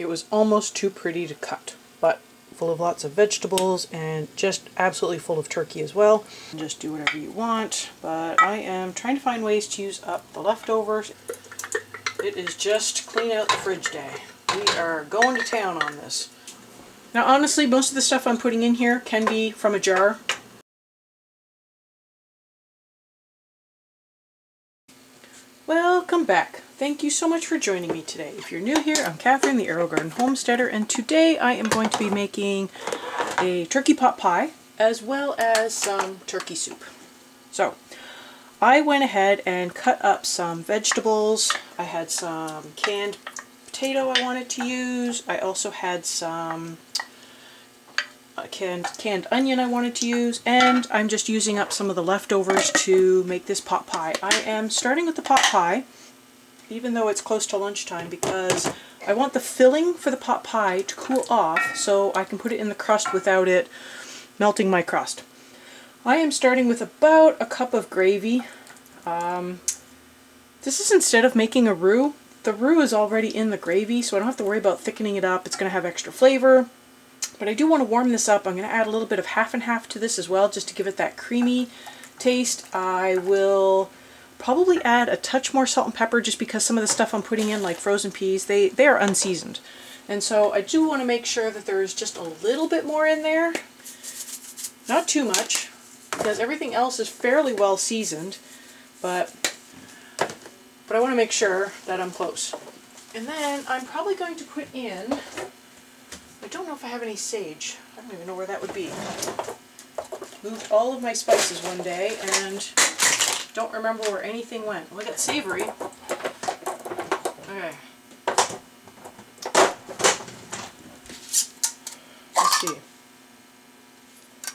It was almost too pretty to cut, but full of lots of vegetables and just absolutely full of turkey as well. Just do whatever you want, but I am trying to find ways to use up the leftovers. It is just clean out the fridge day. We are going to town on this. Now honestly, most of the stuff I'm putting in here can be from a jar. Welcome back. Thank you so much for joining me today. If you're new here, I'm Catherine, the Aerogarden homesteader, and today I am going to be making a turkey pot pie as well as some turkey soup. So I went ahead and cut up some vegetables. I had some canned potato I wanted to use. I also had some canned onion I wanted to use, and I'm just using up some of the leftovers to make this pot pie. I am starting with the pot pie, even though it's close to lunchtime, because I want the filling for the pot pie to cool off so I can put it in the crust without it melting my crust. I am starting with about a cup of gravy. This is instead of making a roux. The roux is already in the gravy, so I don't have to worry about thickening it up. It's going to have extra flavor. But I do want to warm this up. I'm going to add a little bit of half and half to this as well, just to give it that creamy taste. I will probably add a touch more salt and pepper, just because some of the stuff I'm putting in, like frozen peas, they are unseasoned. And so I do want to make sure that there's just a little bit more in there. Not too much, because everything else is fairly well seasoned, but I want to make sure that I'm close. And then I'm probably going to put in, I don't know if I have any sage. I don't even know where that would be. Moved all of my spices one day and don't remember where anything went. Well, I got savory. Okay. Let's see.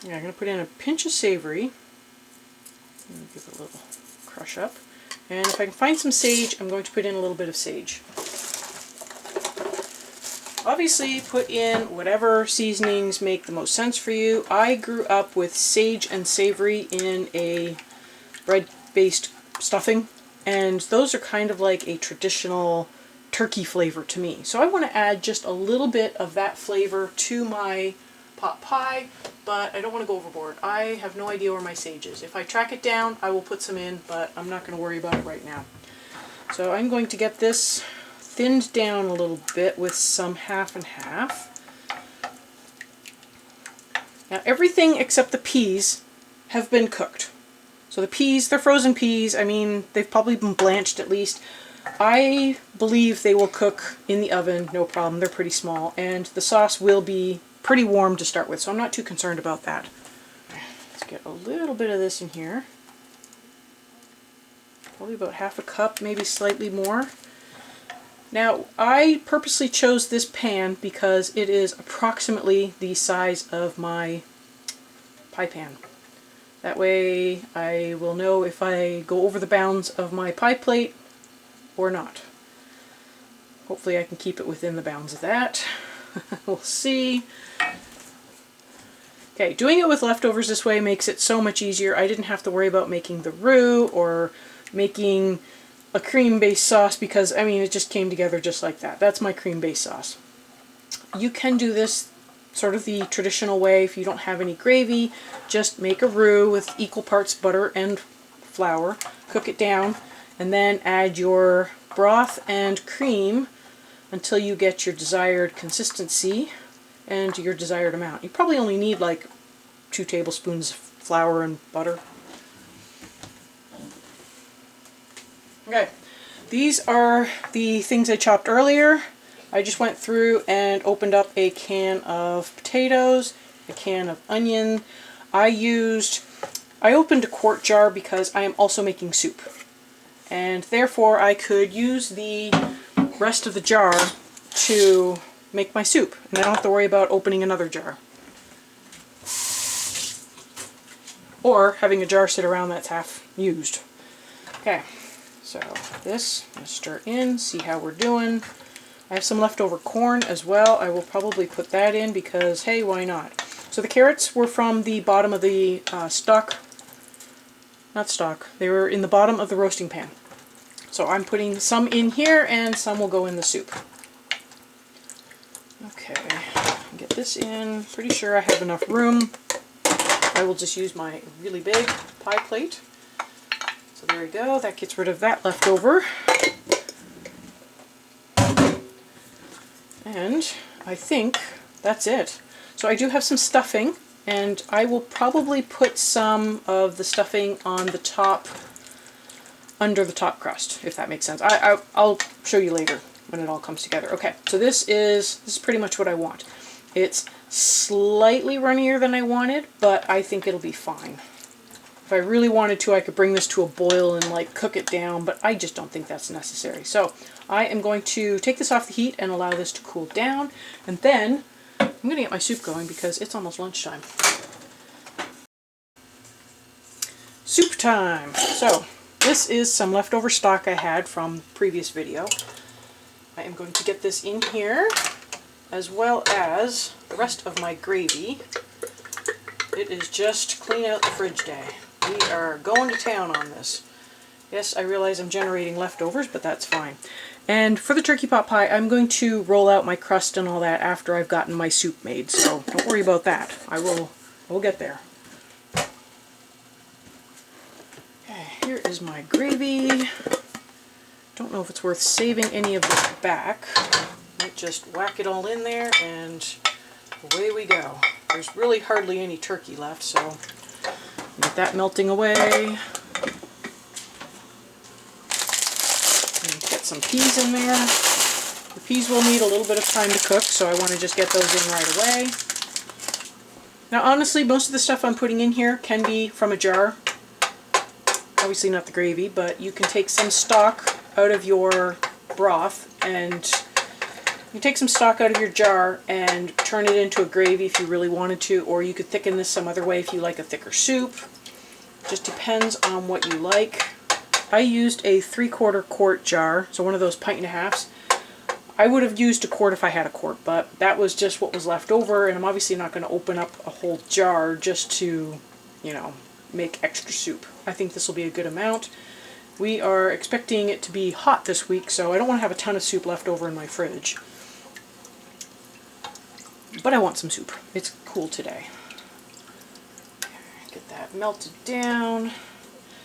Yeah, I'm going to put in a pinch of savory. Give it a little crush up. And if I can find some sage, I'm going to put in a little bit of sage. Obviously, put in whatever seasonings make the most sense for you. I grew up with sage and savory in a bread-based stuffing, and those are kind of like a traditional turkey flavor to me. So I want to add just a little bit of that flavor to my pot pie, but I don't want to go overboard. I have no idea where my sage is. If I track it down, I will put some in, but I'm not going to worry about it right now. So I'm going to get this thinned down a little bit with some half and half. Now everything except the peas have been cooked. So the peas, they're frozen peas. I mean, they've probably been blanched at least. I believe they will cook in the oven, no problem. They're pretty small, and the sauce will be pretty warm to start with, so I'm not too concerned about that. Let's get a little bit of this in here. Probably about half a cup, maybe slightly more. Now, I purposely chose this pan because it is approximately the size of my pie pan. That way I will know if I go over the bounds of my pie plate or not. Hopefully I can keep it within the bounds of that. We'll see. Okay, doing it with leftovers this way makes it so much easier. I didn't have to worry about making the roux or making a cream-based sauce, because, I mean, it just came together just like that. That's my cream-based sauce. You can do this sort of the traditional way if you don't have any gravy. Just make a roux with equal parts butter and flour, cook it down, and then add your broth and cream until you get your desired consistency and your desired amount. You probably only need like 2 tablespoons of flour and butter. Okay, these are the things I chopped earlier. I just went through and opened up a can of potatoes, a can of onion. I opened a quart jar because I am also making soup, and therefore I could use the rest of the jar to make my soup, and I don't have to worry about opening another jar or having a jar sit around that's half used. Okay. So this, I'm going to stir in, see how we're doing. I have some leftover corn as well. I will probably put that in because, hey, why not? So the carrots were from the bottom of the they were in the bottom of the roasting pan. So I'm putting some in here and some will go in the soup. Okay, get this in. Pretty sure I have enough room. I will just use my really big pie plate. So there we go. That gets rid of that leftover. And I think that's it. So I do have some stuffing, and I will probably put some of the stuffing on the top, under the top crust, if that makes sense. I'll show you later when it all comes together. Okay, so this is pretty much what I want. It's slightly runnier than I wanted, but I think it'll be fine. If I really wanted to, I could bring this to a boil and like cook it down, but I just don't think that's necessary. So I am going to take this off the heat and allow this to cool down, and then I'm going to get my soup going because it's almost lunchtime. Soup time! So this is some leftover stock I had from the previous video. I am going to get this in here, as well as the rest of my gravy. It is just clean out the fridge day. We are going to town on this. Yes, I realize I'm generating leftovers, but that's fine. And for the turkey pot pie, I'm going to roll out my crust and all that after I've gotten my soup made, so don't worry about that. I will get there. Okay, here is my gravy. Don't know if it's worth saving any of this back. Might just whack it all in there and away we go. There's really hardly any turkey left, so get that melting away. And get some peas in there. The peas will need a little bit of time to cook, so I want to just get those in right away. Now honestly, most of the stuff I'm putting in here can be from a jar. Obviously not the gravy, but you can take some stock out of your broth, and you take some stock out of your jar and turn it into a gravy if you really wanted to, or you could thicken this some other way if you like a thicker soup. Just depends on what you like. I used a 3/4 quart jar, so one of those 1.5 pints. I would have used a quart if I had a quart, but that was just what was left over, and I'm obviously not going to open up a whole jar just to, you know, make extra soup. I think this will be a good amount. We are expecting it to be hot this week, so I don't want to have a ton of soup left over in my fridge. But I want some soup. It's cool today. Get that melted down.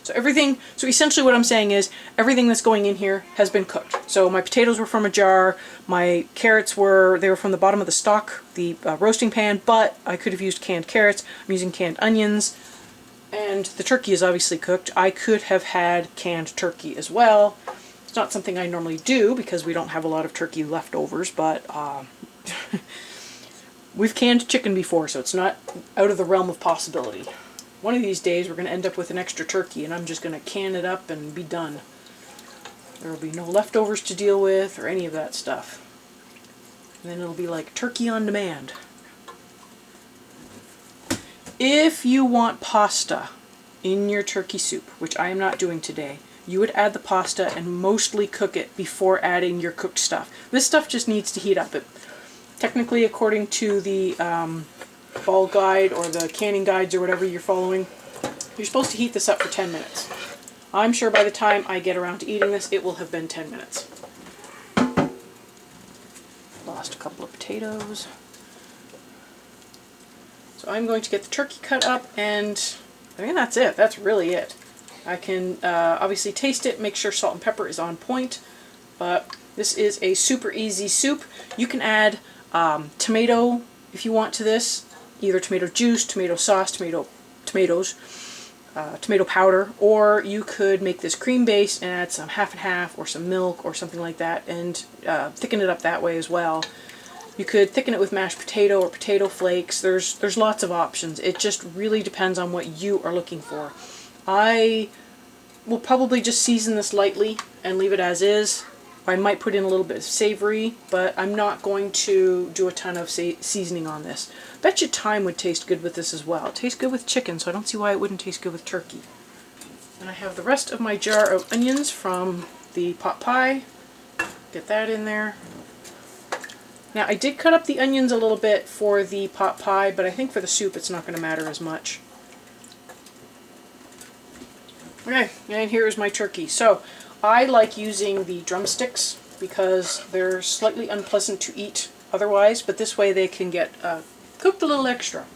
So essentially what I'm saying is everything that's going in here has been cooked. So my potatoes were from a jar, my carrots were from the bottom of the stock, the roasting pan, but I could have used canned carrots. I'm using canned onions, and the turkey is obviously cooked. I could have had canned turkey as well. It's not something I normally do because we don't have a lot of turkey leftovers, but we've canned chicken before, so it's not out of the realm of possibility. One of these days we're going to end up with an extra turkey, and I'm just going to can it up and be done. There will be no leftovers to deal with or any of that stuff. And then it'll be like turkey on demand. If you want pasta in your turkey soup, which I am not doing today, you would add the pasta and mostly cook it before adding your cooked stuff. This stuff just needs to heat up. Technically, according to the fall guide or the canning guides or whatever you're following, you're supposed to heat this up for 10 minutes. I'm sure by the time I get around to eating this, it will have been 10 minutes. Lost a couple of potatoes. So I'm going to get the turkey cut up, and I think that's it. That's really it. I can obviously taste it, make sure salt and pepper is on point, but this is a super easy soup. You can add tomato if you want to this, either tomato juice, tomato sauce, tomatoes, tomato powder, or you could make this cream base and add some half and half or some milk or something like that and thicken it up that way as well. You could thicken it with mashed potato or potato flakes. There's lots of options. It just really depends on what you are looking for. I will probably just season this lightly and leave it as is. I might put in a little bit of savory, but I'm not going to do a ton of seasoning on this. Bet you thyme would taste good with this as well. It tastes good with chicken, so I don't see why it wouldn't taste good with turkey. And I have the rest of my jar of onions from the pot pie. Get that in there. Now I did cut up the onions a little bit for the pot pie, but I think for the soup it's not going to matter as much. Okay, and here is my turkey. So I like using the drumsticks because they're slightly unpleasant to eat otherwise, but this way they can get cooked a little extra.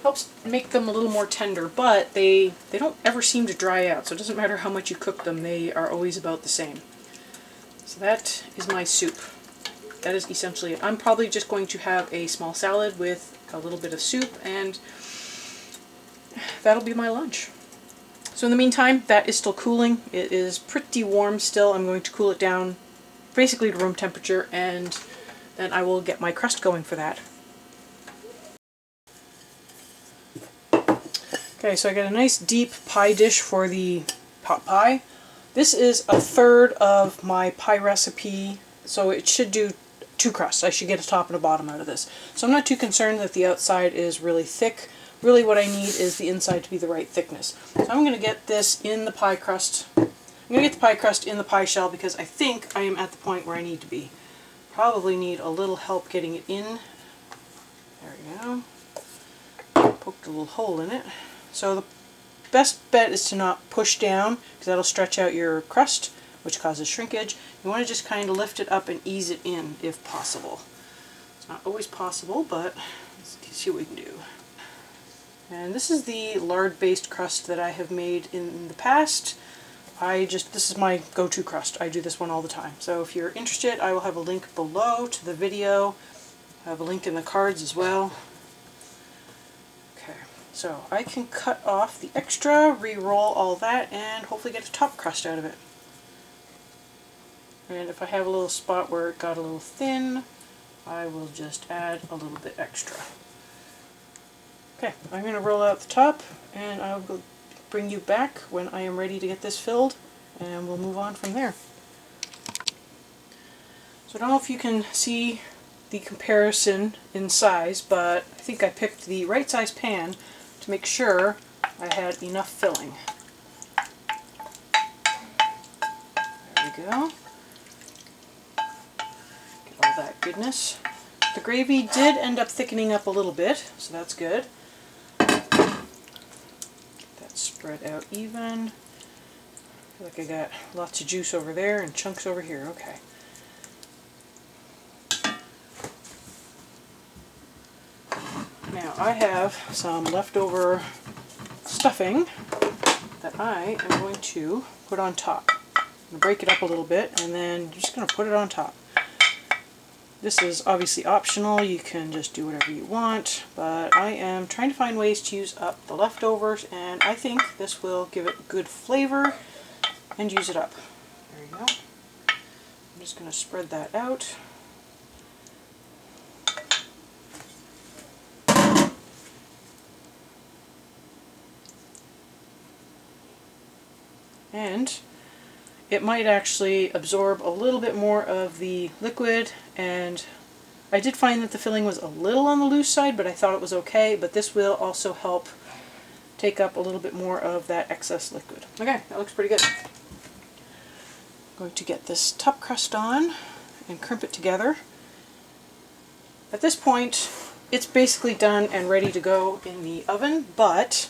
Helps make them a little more tender, but they don't ever seem to dry out, so it doesn't matter how much you cook them, they are always about the same. So that is my soup. That is essentially it. I'm probably just going to have a small salad with a little bit of soup, and that'll be my lunch. So in the meantime, that is still cooling. It is pretty warm still. I'm going to cool it down basically to room temperature, and then I will get my crust going for that. Okay, so I got a nice deep pie dish for the pot pie. This is a third of my pie recipe, so it should do 2 crusts. I should get a top and a bottom out of this. So I'm not too concerned that the outside is really thick. Really what I need is the inside to be the right thickness. So I'm going to get this in the pie crust. I'm going to get the pie crust in the pie shell because I think I am at the point where I need to be. Probably need a little help getting it in. There we go. Poked a little hole in it. So the best bet is to not push down because that'll stretch out your crust, which causes shrinkage. You want to just kind of lift it up and ease it in if possible. It's not always possible, but let's see what we can do. And this is the lard-based crust that I have made in the past. This is my go-to crust. I do this one all the time. So if you're interested, I will have a link below to the video. I have a link in the cards as well. Okay, so I can cut off the extra, re-roll all that, and hopefully get a top crust out of it. And if I have a little spot where it got a little thin, I will just add a little bit extra. Okay, I'm going to roll out the top, and I'll go bring you back when I am ready to get this filled, and we'll move on from there. So I don't know if you can see the comparison in size, but I think I picked the right size pan to make sure I had enough filling. There we go. Get all that goodness. The gravy did end up thickening up a little bit, so that's good. Spread out even. I feel like I got lots of juice over there and chunks over here. Okay. Now I have some leftover stuffing that I am going to put on top. I'm going to break it up a little bit and then just going to put it on top. This is obviously optional, you can just do whatever you want, but I am trying to find ways to use up the leftovers, and I think this will give it good flavor and use it up. There you go. I'm just going to spread that out. And it might actually absorb a little bit more of the liquid, and I did find that the filling was a little on the loose side, but I thought it was okay, but this will also help take up a little bit more of that excess liquid. Okay, that looks pretty good. I'm going to get this top crust on and crimp it together. At this point, it's basically done and ready to go in the oven, but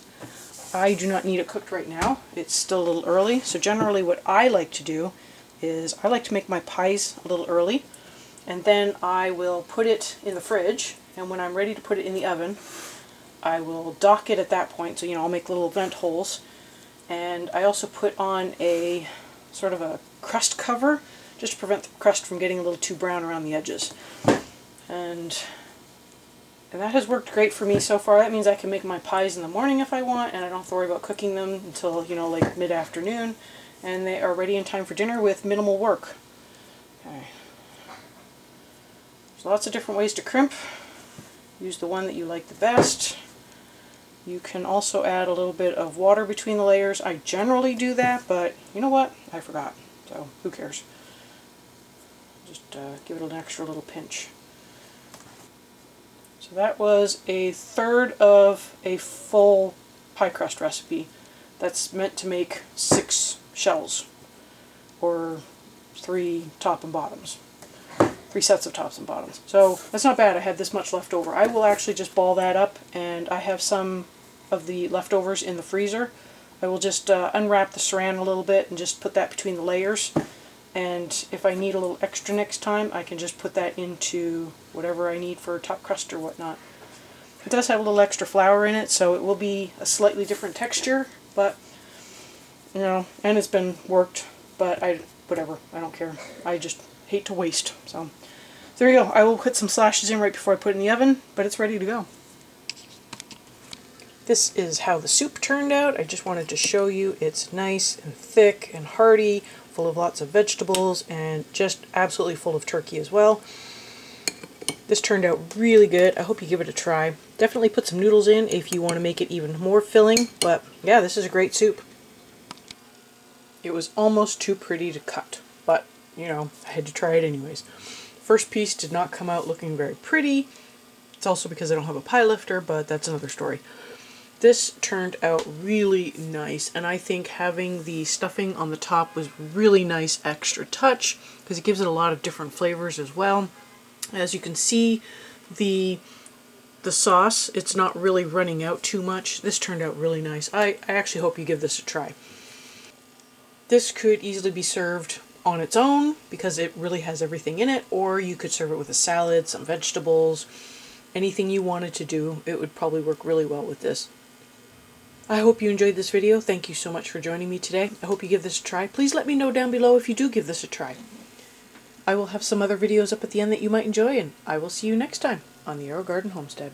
I do not need it cooked right now. It's still a little early, so generally what I like to do is I like to make my pies a little early, and then I will put it in the fridge, and when I'm ready to put it in the oven, I will dock it at that point, so I'll make little vent holes, and I also put on a sort of a crust cover just to prevent the crust from getting a little too brown around the edges. And that has worked great for me so far. That means I can make my pies in the morning if I want, and I don't have to worry about cooking them until, like mid-afternoon, and they are ready in time for dinner with minimal work. Okay. There's lots of different ways to crimp. Use the one that you like the best. You can also add a little bit of water between the layers. I generally do that, but you know what? I forgot, so who cares? Just give it an extra little pinch. So that was a third of a full pie crust recipe. That's meant to make 6 shells, or 3 top and bottoms. 3 sets of tops and bottoms. So that's not bad. I had this much left over. I will actually just ball that up, and I have some of the leftovers in the freezer. I will just unwrap the saran a little bit and just put that between the layers, and if I need a little extra next time, I can just put that into whatever I need for top crust or whatnot. It does have a little extra flour in it, so it will be a slightly different texture, but, you know, and it's been worked, but whatever, I don't care. I just hate to waste, so there you go. I will put some slashes in right before I put it in the oven, but it's ready to go. This is how the soup turned out. I just wanted to show you it's nice and thick and hearty, full of lots of vegetables, and just absolutely full of turkey as well. This turned out really good. I hope you give it a try. Definitely put some noodles in if you want to make it even more filling, but yeah, this is a great soup. It was almost too pretty to cut, but you know, I had to try it anyways. First piece did not come out looking very pretty. It's also because I don't have a pie lifter, but that's another story. This turned out really nice, and I think having the stuffing on the top was really nice extra touch because it gives it a lot of different flavors as well. As you can see, the sauce, it's not really running out too much. This turned out really nice. I actually hope you give this a try. This could easily be served on its own because it really has everything in it, or you could serve it with a salad, some vegetables, anything you wanted to do. It would probably work really well with this. I hope you enjoyed this video. Thank you so much for joining me today. I hope you give this a try. Please let me know down below if you do give this a try. I will have some other videos up at the end that you might enjoy, and I will see you next time on the Aerogarden Homestead.